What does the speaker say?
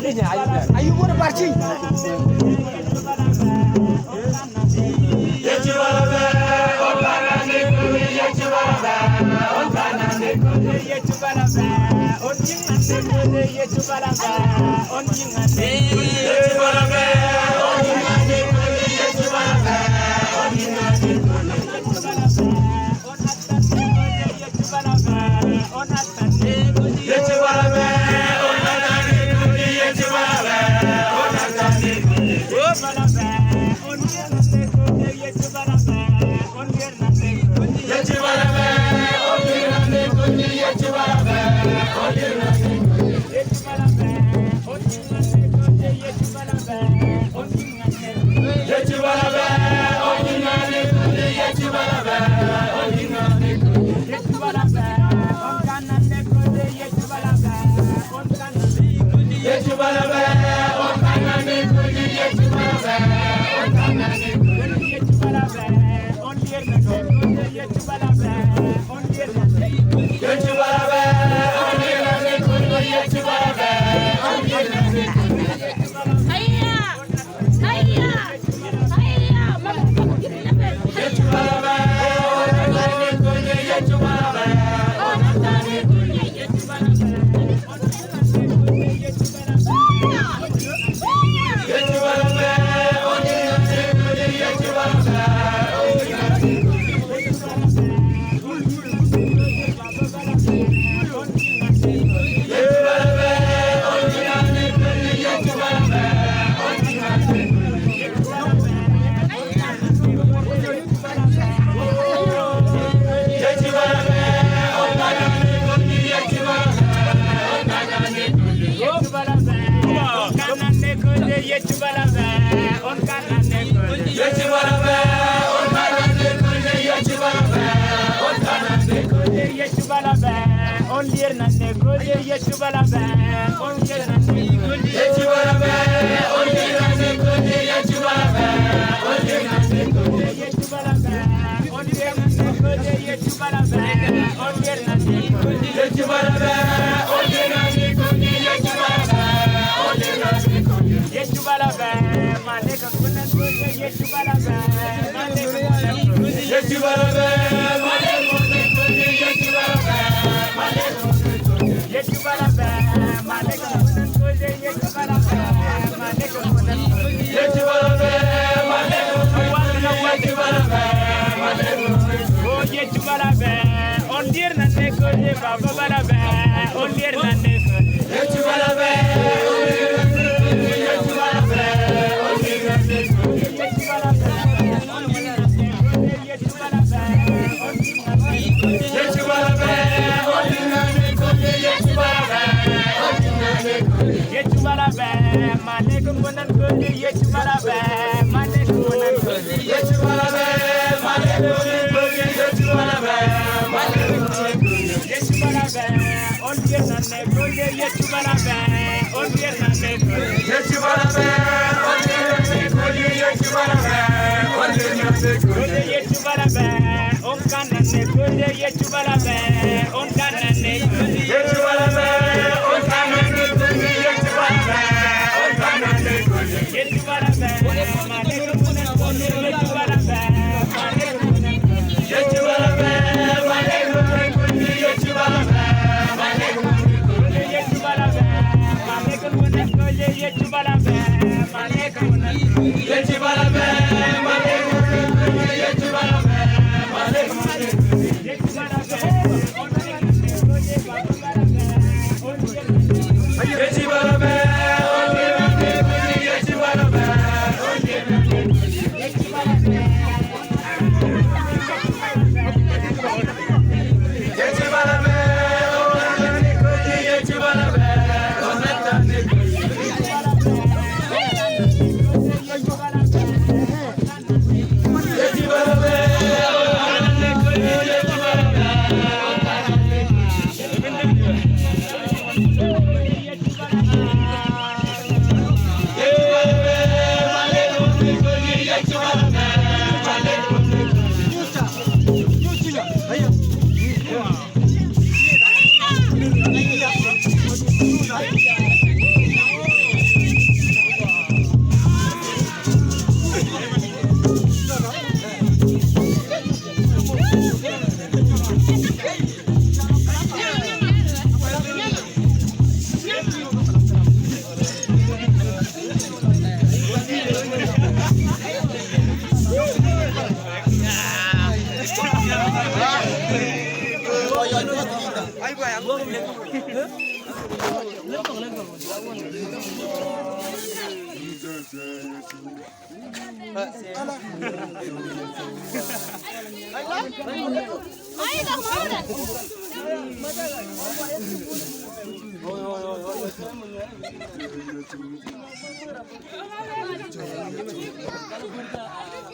aslinya ayu bora parci on dear nane goje yetu balaba on dear nane goje yetu balaba on dear nane goje yetu balaba on dear nane goje yetu balaba on dear nane goje yetu balaba on dear nane goje yetu balaba on dear nane goje yetu balaba on dear nane goje yetu balaba mane kan kunan goje yetu balaba mane kan goje yetu balaba mane kan goje yetu balaba yetu balaba mane kan kunan goje yetu balaba mane kan kunan goje yetu balaba mane kan yetu balaba mane kan yetu balaba on dir nane goje baba balaba on dir nane goje yetu balaba yetu balaba on dir nane goje yetu balaba on dir nane goje yetu balaba on dir nane goje yetu balaba on dir nane goje yetu balaba on dir nane goje yetu balaba mane kan kunan goje yetu balaba mane kan kunan goje yetu balaba mane kan kunan goje yetu balaba mane kan kunan goje yetu balaba on dir nane goje yetu balaba on dir nane goje yetu balaba on dir nane goje yetu balaba on dir nane goje yetu balaba on kan nane goje yetu balaba on kan nane goje yetu balaba on kan nane goje yetu balaba on kan nane goje yetu balaba mane kan kunan goje yetu balaba mane kan kunan goje yetu balaba mane kan kunan goje yetu balaba mane kan kunan goje yetu balaba mane kan kunan goje yetu balaba mane kan kunan goje yetu balaba mane kan kunan goje yetu balaba mane kan kunan goje yetu balaba